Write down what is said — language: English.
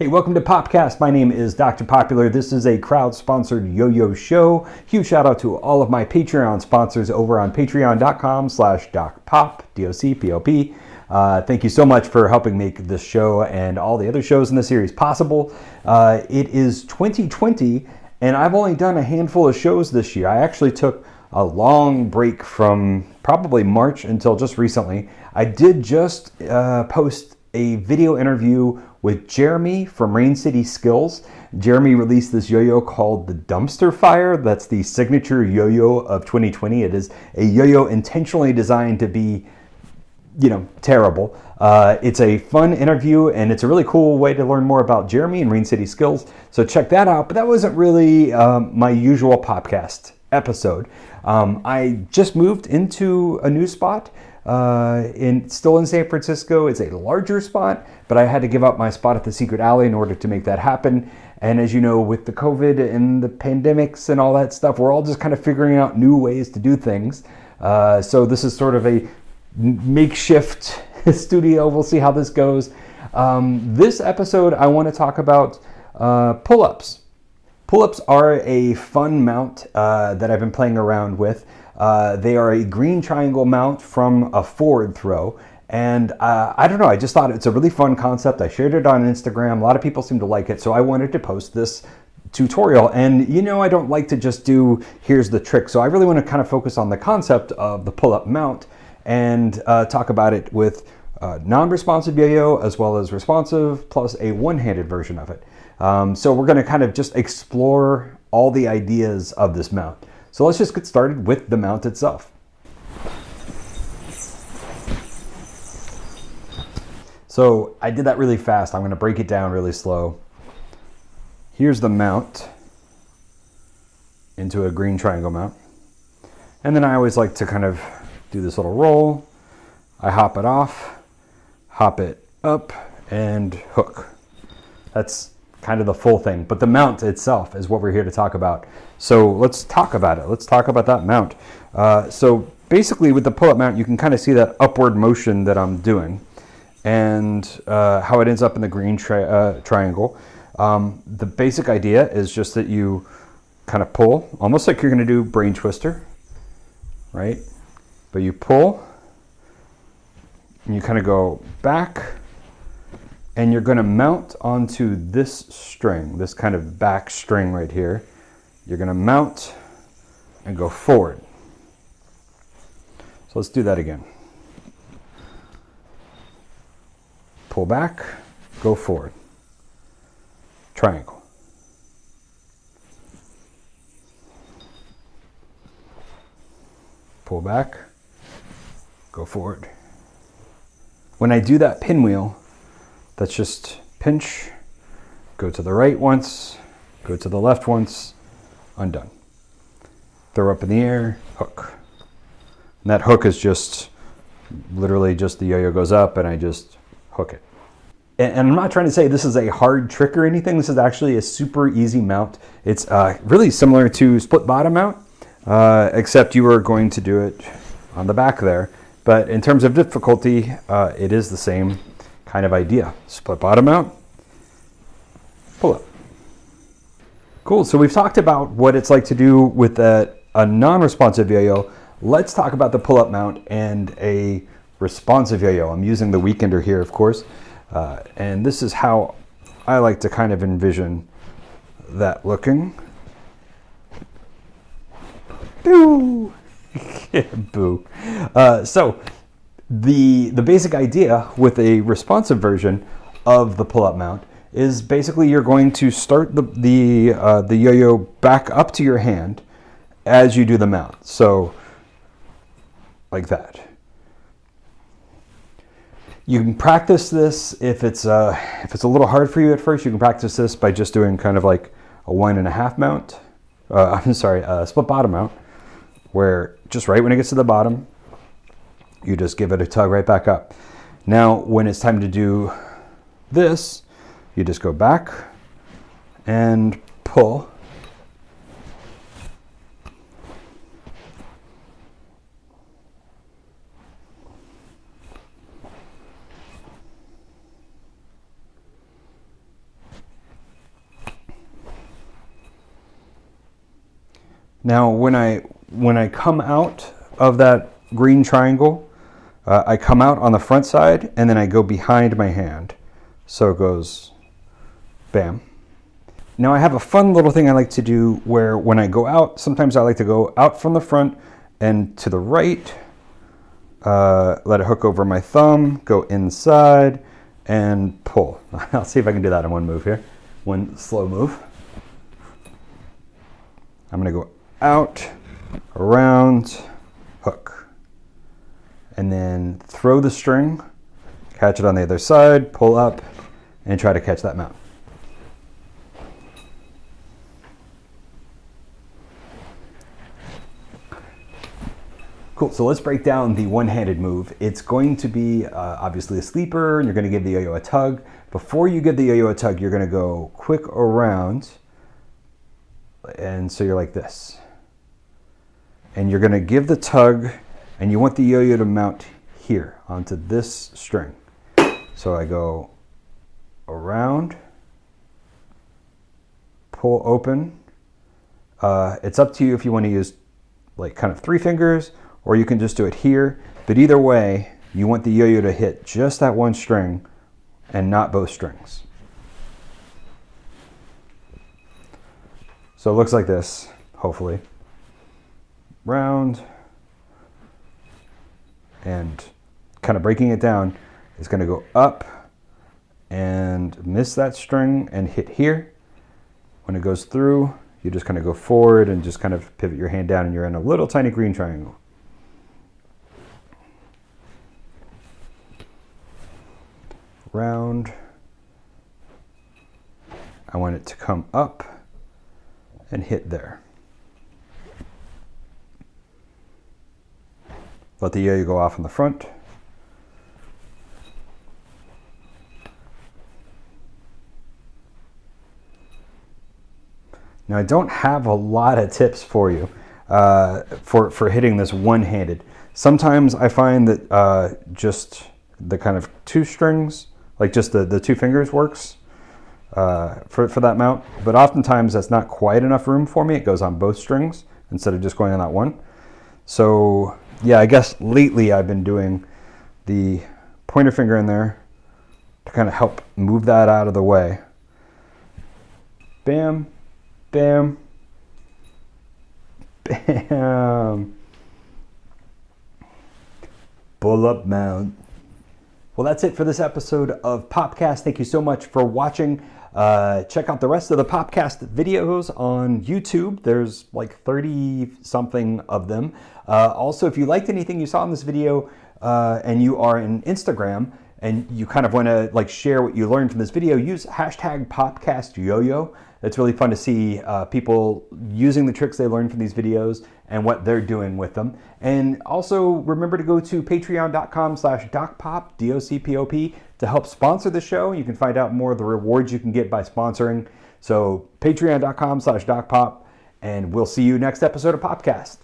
welcome to PopCast. My name is Dr. Popular. This is a crowd-sponsored yo-yo show. Huge shout out to all of my Patreon sponsors over on patreon.com/docpop, D-O-C-P-O-P. Thank you so much for helping make this show and all the other shows in the series possible. It is 2020, and I've only done a handful of shows this year. I actually took a long break from probably March until just recently. I did just post a video interview with Jeremy from Rain City Skills. Jeremy released this yo-yo called the Dumpster Fire. That's the signature yo-yo of 2020. It is a yo-yo intentionally designed to be, terrible. It's a fun interview, and it's a really cool way to learn more about Jeremy and Rain City Skills. So check that out. But that wasn't really my usual podcast episode. I just moved into a new spot. Still in San Francisco. It's a larger spot, but I had to give up my spot at the Secret Alley in order to make that happen. And as you know, with the COVID and the pandemics and all that stuff, we're all just kind of figuring out new ways to do things. So this is sort of a makeshift studio. We'll see how this goes. This episode, I want to talk about pull-ups. Pull-ups are a fun mount that I've been playing around with. They are a green triangle mount from a forward throw. And I don't know, I just thought it's a really fun concept. I shared it on Instagram. A lot of people seem to like it. So I wanted to post this tutorial. And I don't like to just do, here's the trick. So I really want to kind of focus on the concept of the pull-up mount and talk about it with non-responsive yo-yo as well as responsive plus a one-handed version of it. So we're going to kind of just explore all the ideas of this mount. So let's just get started with the mount itself. So I did that really fast. I'm going to break it down really slow. Here's the mount into a green triangle mount. And then I always like to kind of do this little roll. I hop it off, hop it up, and hook. That's kind of the full thing, but the mount itself is what we're here to talk about. So let's talk about it. Let's talk about that mount. So basically with the pull-up mount, you can kind of see that upward motion that I'm doing and how it ends up in the green triangle. The basic idea is just that you kind of pull, almost like you're going to do brain twister, right? But you pull and you kind of go back, and you're going to mount onto this string, this kind of back string right here. You're going to mount and go forward. So let's do that again. Pull back, go forward. Triangle. Pull back, go forward. When I do that pinwheel, that's just pinch, go to the right once, go to the left once, undone. Throw up in the air, hook. And that hook is just literally just the yo-yo goes up and I just hook it. And I'm not trying to say this is a hard trick or anything. This is actually a super easy mount. It's really similar to split bottom mount, except you are going to do it on the back there. But in terms of difficulty, it is the same kind of idea. Split bottom mount, pull up. Cool, so we've talked about what it's like to do with a non-responsive yo-yo. Let's talk about the pull-up mount and a responsive yo-yo. I'm using the Weekender here, of course. And this is how I like to kind of envision that looking. Boo! Boo. So the basic idea with a responsive version of the pull-up mount is basically you're going to start the yo-yo back up to your hand as you do the mount. So like that. You can practice this if it's a little hard for you at first. You can practice this by just doing kind of like a 1.5 mount. A split bottom mount, where just right when it gets to the bottom, you just give it a tug right back up. Now, when it's time to do this, you just go back and pull. Now, when I come out of that green triangle, I come out on the front side and then I go behind my hand. So it goes bam. Now I have a fun little thing I like to do where when I go out, sometimes I like to go out from the front and to the right, let it hook over my thumb, go inside and pull. I'll see if I can do that in one move here, one slow move. I'm gonna go out, around, hook, and then throw the string, catch it on the other side, pull up, and try to catch that mount. Cool, so let's break down the one-handed move. It's going to be obviously a sleeper, and you're gonna give the yo-yo a tug. Before you give the yo-yo a tug, you're gonna go quick around, and so you're like this. And you're gonna give the tug, and you want the yo-yo to mount here onto this string. So I go around, pull open. It's up to you if you want to use like kind of 3 fingers, or you can just do it here. But either way, you want the yo-yo to hit just that one string and not both strings. So it looks like this, hopefully. Round, and kind of breaking it down is going to go up and miss that string and hit here. When it goes through, you just kind of go forward and just kind of pivot your hand down and you're in a little tiny green triangle. Round. I want it to come up and hit there. Let the yo-yo go off in the front. Now I don't have a lot of tips for you for hitting this one-handed. Sometimes I find that just the kind of 2 strings, like just the 2 fingers works for that mount. But oftentimes that's not quite enough room for me. It goes on both strings instead of just going on that one. So yeah, I guess lately I've been doing the pointer finger in there to kind of help move that out of the way. Bam, bam, bam. Pull up mount. Well, that's it for this episode of PopCast. Thank you so much for watching. Check out the rest of the PopCast videos on YouTube. There's like 30 something of them. Also, if you liked anything you saw in this video and you are on Instagram and you kind of want to like share what you learned from this video, use hashtag PopCastYoyo. It's really fun to see people using the tricks they learned from these videos and what they're doing with them. And also remember to go to patreon.com/docpop, DOCPOP, to help sponsor the show. You can find out more of the rewards you can get by sponsoring. So patreon.com/docpop, and we'll see you next episode of PopCast.